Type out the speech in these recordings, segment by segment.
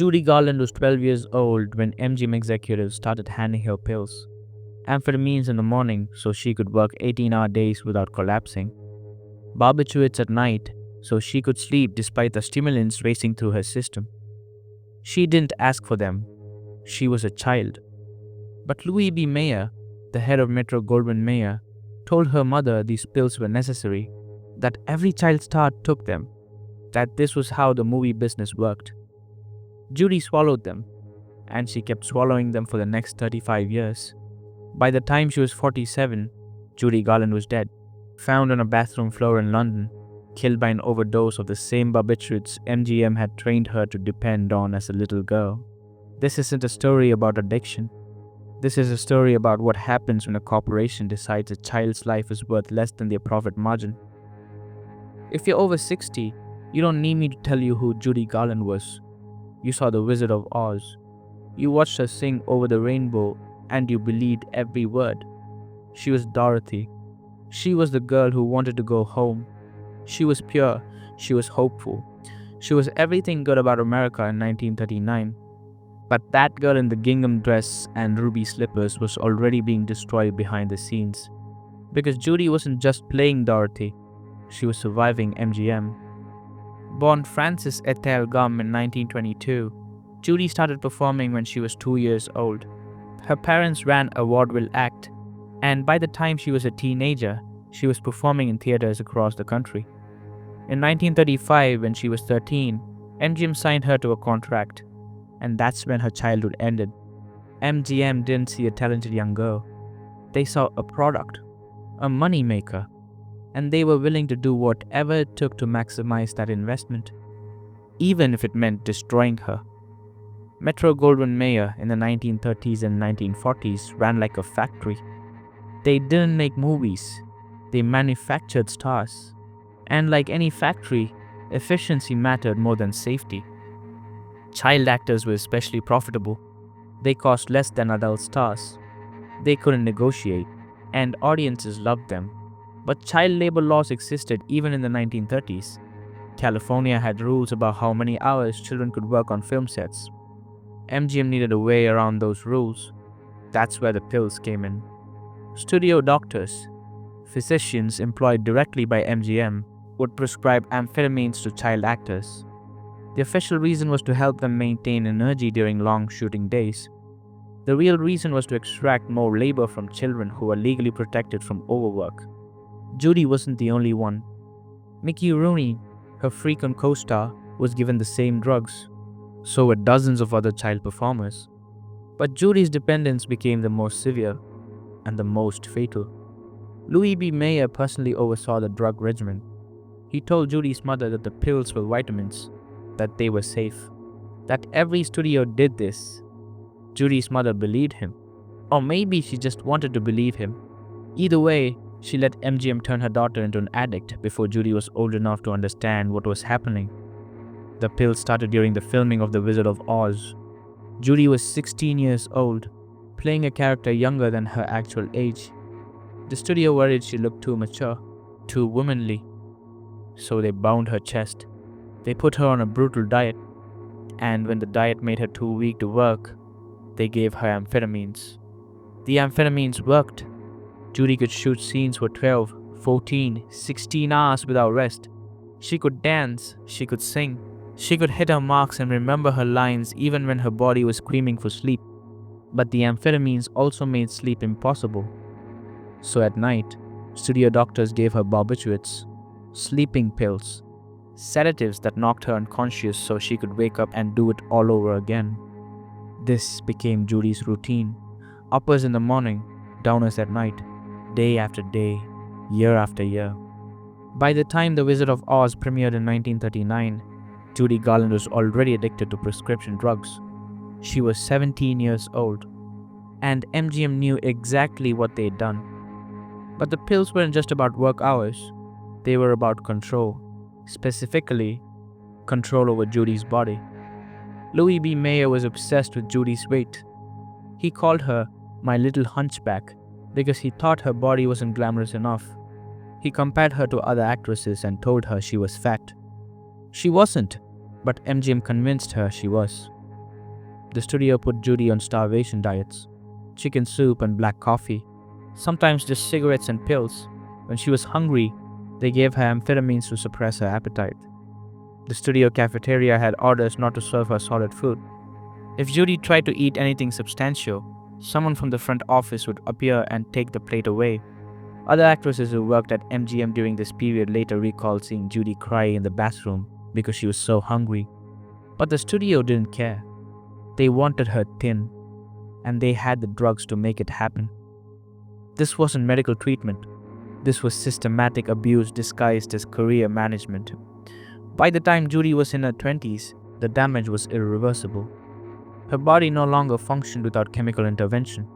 Judy Garland was 12 years old when MGM executives started handing her pills, amphetamines in the morning so she could work 18-hour days without collapsing, barbiturates at night so she could sleep despite the stimulants racing through her system. She didn't ask for them. She was a child. But Louis B. Mayer, the head of Metro-Goldwyn-Mayer, told her mother these pills were necessary, that every child star took them, that this was how the movie business worked. Judy swallowed them, and she kept swallowing them for the next 35 years. By the time she was 47, Judy Garland was dead, found on a bathroom floor in London, killed by an overdose of the same barbiturates MGM had trained her to depend on as a little girl. This isn't a story about addiction. This is a story about what happens when a corporation decides a child's life is worth less than their profit margin. If you're over 60, you don't need me to tell you who Judy Garland was. You saw The Wizard of Oz. You watched her sing Over the Rainbow, and you believed every word. She was Dorothy. She was the girl who wanted to go home. She was pure. She was hopeful. She was everything good about America in 1939. But that girl in the gingham dress and ruby slippers was already being destroyed behind the scenes. Because Judy wasn't just playing Dorothy, she was surviving MGM. Born Frances Ethel Gum in 1922, Judy started performing when she was 2 years old. Her parents ran a vaudeville act, and by the time she was a teenager, she was performing in theaters across the country. In 1935, when she was 13, MGM signed her to a contract, and that's when her childhood ended. MGM didn't see a talented young girl. They saw a product, a money maker, and they were willing to do whatever it took to maximize that investment, even if it meant destroying her. Metro-Goldwyn-Mayer in the 1930s and 1940s ran like a factory. They didn't make movies, they manufactured stars. And like any factory, efficiency mattered more than safety. Child actors were especially profitable. They cost less than adult stars. They couldn't negotiate, and audiences loved them. But child labor laws existed even in the 1930s. California had rules about how many hours children could work on film sets. MGM needed a way around those rules. That's where the pills came in. Studio doctors, physicians employed directly by MGM, would prescribe amphetamines to child actors. The official reason was to help them maintain energy during long shooting days. The real reason was to extract more labor from children who were legally protected from overwork. Judy wasn't the only one. Mickey Rooney, her frequent co-star, was given the same drugs. So were dozens of other child performers. But Judy's dependence became the most severe and the most fatal. Louis B. Mayer personally oversaw the drug regimen. He told Judy's mother that the pills were vitamins, that they were safe, that every studio did this. Judy's mother believed him. Or maybe she just wanted to believe him. Either way, she let MGM turn her daughter into an addict before Judy was old enough to understand what was happening. The pills started during the filming of The Wizard of Oz. Judy was 16 years old, playing a character younger than her actual age. The studio worried she looked too mature, too womanly. So they bound her chest. They put her on a brutal diet, and when the diet made her too weak to work, they gave her amphetamines. The amphetamines worked. Judy could shoot scenes for 12, 14, 16 hours without rest. She could dance, she could sing, she could hit her marks and remember her lines even when her body was screaming for sleep. But the amphetamines also made sleep impossible. So at night, studio doctors gave her barbiturates, sleeping pills, sedatives that knocked her unconscious so she could wake up and do it all over again. This became Judy's routine. Uppers in the morning, downers at night, day after day, year after year. By the time The Wizard of Oz premiered in 1939, Judy Garland was already addicted to prescription drugs. She was 17 years old, and MGM knew exactly what they'd done. But the pills weren't just about work hours, they were about control, specifically, control over Judy's body. Louis B. Mayer was obsessed with Judy's weight. He called her my little hunchback because he thought her body wasn't glamorous enough. He compared her to other actresses and told her she was fat. She wasn't, but MGM convinced her she was. The studio put Judy on starvation diets, chicken soup and black coffee, sometimes just cigarettes and pills. When she was hungry, they gave her amphetamines to suppress her appetite. The studio cafeteria had orders not to serve her solid food. If Judy tried to eat anything substantial, someone from the front office would appear and take the plate away. Other actresses who worked at MGM during this period later recalled seeing Judy cry in the bathroom because she was so hungry. But the studio didn't care. They wanted her thin, and they had the drugs to make it happen. This wasn't medical treatment. This was systematic abuse disguised as career management. By the time Judy was in her 20s, the damage was irreversible. Her body no longer functioned without chemical intervention.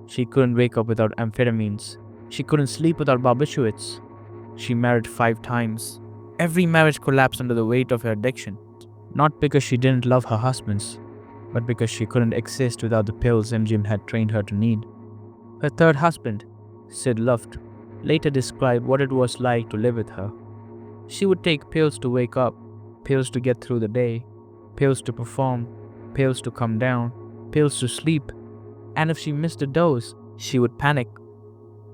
She couldn't wake up without amphetamines. She couldn't sleep without barbiturates. She married 5 times. Every marriage collapsed under the weight of her addiction. Not because she didn't love her husbands, but because she couldn't exist without the pills MGM had trained her to need. Her third husband, Sid Luft, later described what it was like to live with her. She would take pills to wake up, pills to get through the day, pills to perform, pills to come down, pills to sleep, and if she missed a dose, she would panic.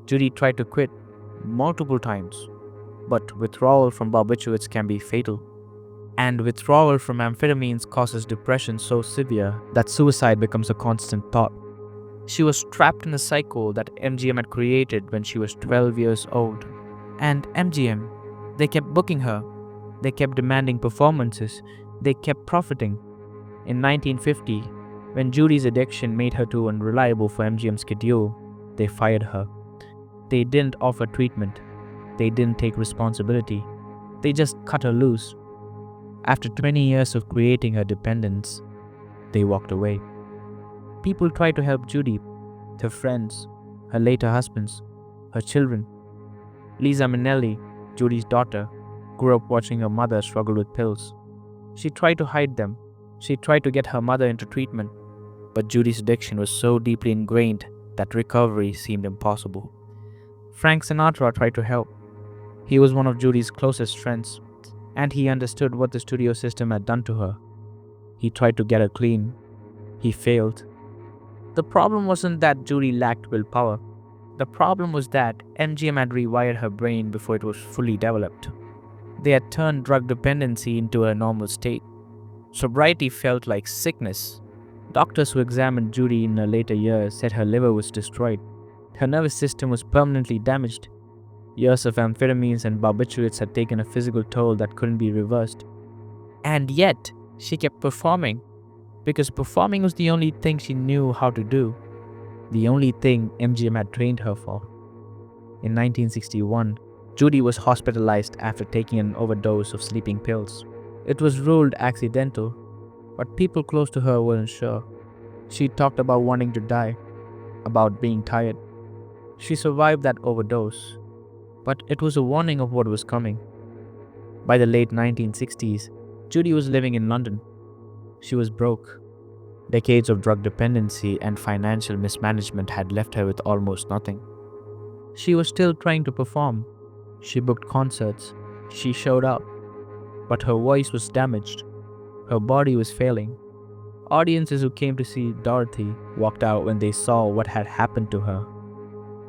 Judy tried to quit multiple times, but withdrawal from barbiturates can be fatal. And withdrawal from amphetamines causes depression so severe that suicide becomes a constant thought. She was trapped in a cycle that MGM had created when she was 12 years old. And MGM, they kept booking her. They kept demanding performances. They kept profiting. In 1950, when Judy's addiction made her too unreliable for MGM's schedule, they fired her. They didn't offer treatment. They didn't take responsibility. They just cut her loose. After 20 years of creating her dependence, they walked away. People tried to help Judy, her friends, her later husbands, her children. Lisa Minnelli, Judy's daughter, grew up watching her mother struggle with pills. She tried to hide them. She tried to get her mother into treatment. But Judy's addiction was so deeply ingrained that recovery seemed impossible. Frank Sinatra tried to help. He was one of Judy's closest friends, and he understood what the studio system had done to her. He tried to get her clean. He failed. The problem wasn't that Judy lacked willpower. The problem was that MGM had rewired her brain before it was fully developed. They had turned drug dependency into a normal state. Sobriety felt like sickness. Doctors who examined Judy in her later years said her liver was destroyed. Her nervous system was permanently damaged. Years of amphetamines and barbiturates had taken a physical toll that couldn't be reversed. And yet, she kept performing, because performing was the only thing she knew how to do, the only thing MGM had trained her for. In 1961, Judy was hospitalized after taking an overdose of sleeping pills. It was ruled accidental, but people close to her weren't sure. She talked about wanting to die, about being tired. She survived that overdose, but it was a warning of what was coming. By the late 1960s, Judy was living in London. She was broke. Decades of drug dependency and financial mismanagement had left her with almost nothing. She was still trying to perform. She booked concerts. She showed up. But her voice was damaged. Her body was failing. Audiences who came to see Dorothy walked out when they saw what had happened to her.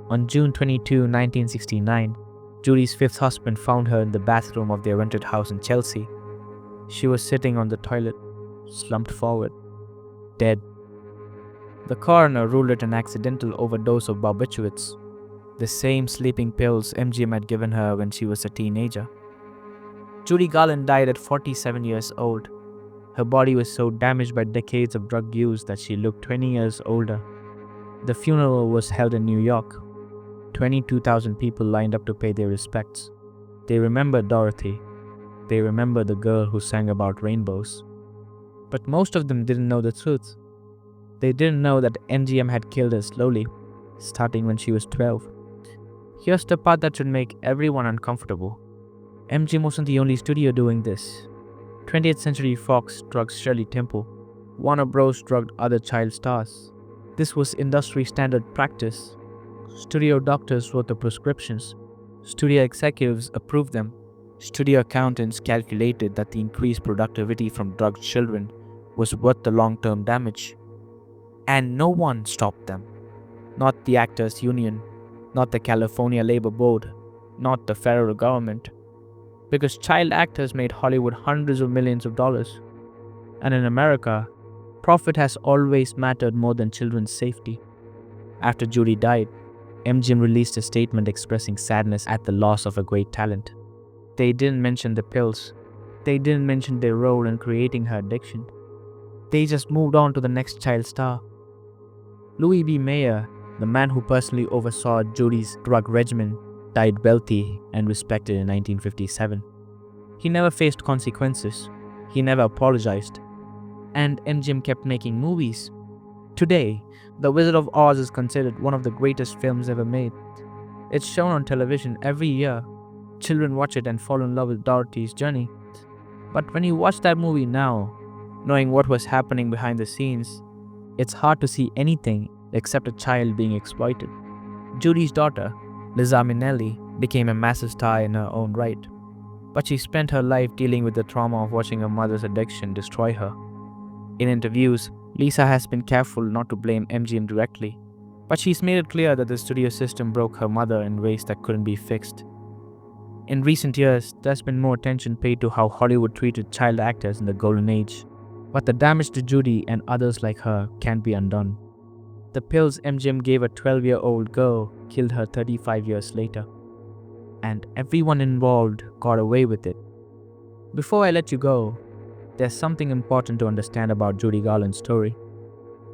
On June 22, 1969, Judy's fifth husband found her in the bathroom of their rented house in Chelsea. She was sitting on the toilet, slumped forward, dead. The coroner ruled it an accidental overdose of barbiturates, the same sleeping pills MGM had given her when she was a teenager. Judy Garland died at 47 years old. Her body was so damaged by decades of drug use that she looked 20 years older. The funeral was held in New York. 22,000 people lined up to pay their respects. They remembered Dorothy. They remembered the girl who sang about rainbows. But most of them didn't know the truth. They didn't know that MGM had killed her slowly, starting when she was 12. Here's the part that should make everyone uncomfortable. MGM wasn't the only studio doing this. 20th Century Fox drugged Shirley Temple. Warner Bros. Drugged other child stars. This was industry standard practice. Studio doctors wrote the prescriptions. Studio executives approved them. Studio accountants calculated that the increased productivity from drugged children was worth the long-term damage. And no one stopped them. Not the Actors Union, not the California Labor Board, not the federal government. Because child actors made Hollywood hundreds of millions of dollars. And in America, profit has always mattered more than children's safety. After Judy died, MGM released a statement expressing sadness at the loss of a great talent. They didn't mention the pills. They didn't mention their role in creating her addiction. They just moved on to the next child star. Louis B. Mayer, the man who personally oversaw Judy's drug regimen, died wealthy and respected in 1957. He never faced consequences. He never apologized. And MGM kept making movies. Today, The Wizard of Oz is considered one of the greatest films ever made. It's shown on television every year. Children watch it and fall in love with Dorothy's journey. But when you watch that movie now, knowing what was happening behind the scenes, it's hard to see anything except a child being exploited. Judy's daughter, Liza Minnelli, became a massive star in her own right. But she spent her life dealing with the trauma of watching her mother's addiction destroy her. In interviews, Lisa has been careful not to blame MGM directly, but she's made it clear that the studio system broke her mother in ways that couldn't be fixed. In recent years, there's been more attention paid to how Hollywood treated child actors in the golden age, but the damage to Judy and others like her can't be undone. The pills MGM gave a 12-year-old girl killed her 35 years later, and everyone involved got away with it. Before I let you go, there's something important to understand about Judy Garland's story.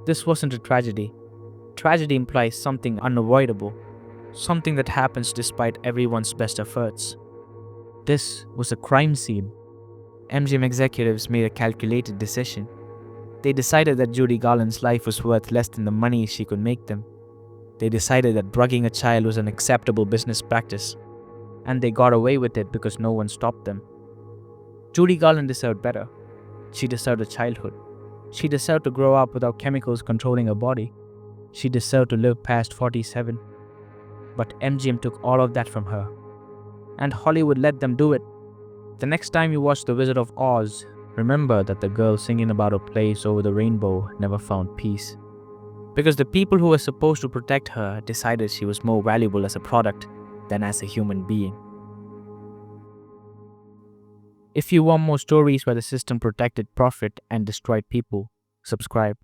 This wasn't a tragedy. Tragedy implies something unavoidable, something that happens despite everyone's best efforts. This was a crime scene. MGM executives made a calculated decision. They decided that Judy Garland's life was worth less than the money she could make them. They decided that drugging a child was an acceptable business practice, and they got away with it because no one stopped them. Judy Garland deserved better. She deserved a childhood. She deserved to grow up without chemicals controlling her body. She deserved to live past 47. But MGM took all of that from her. And Hollywood let them do it. The next time you watch The Wizard of Oz, remember that the girl singing about a place over the rainbow never found peace. Because the people who were supposed to protect her decided she was more valuable as a product than as a human being. If you want more stories where the system protected profit and destroyed people, subscribe.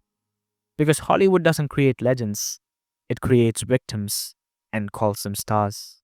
Because Hollywood doesn't create legends, it creates victims and calls them stars.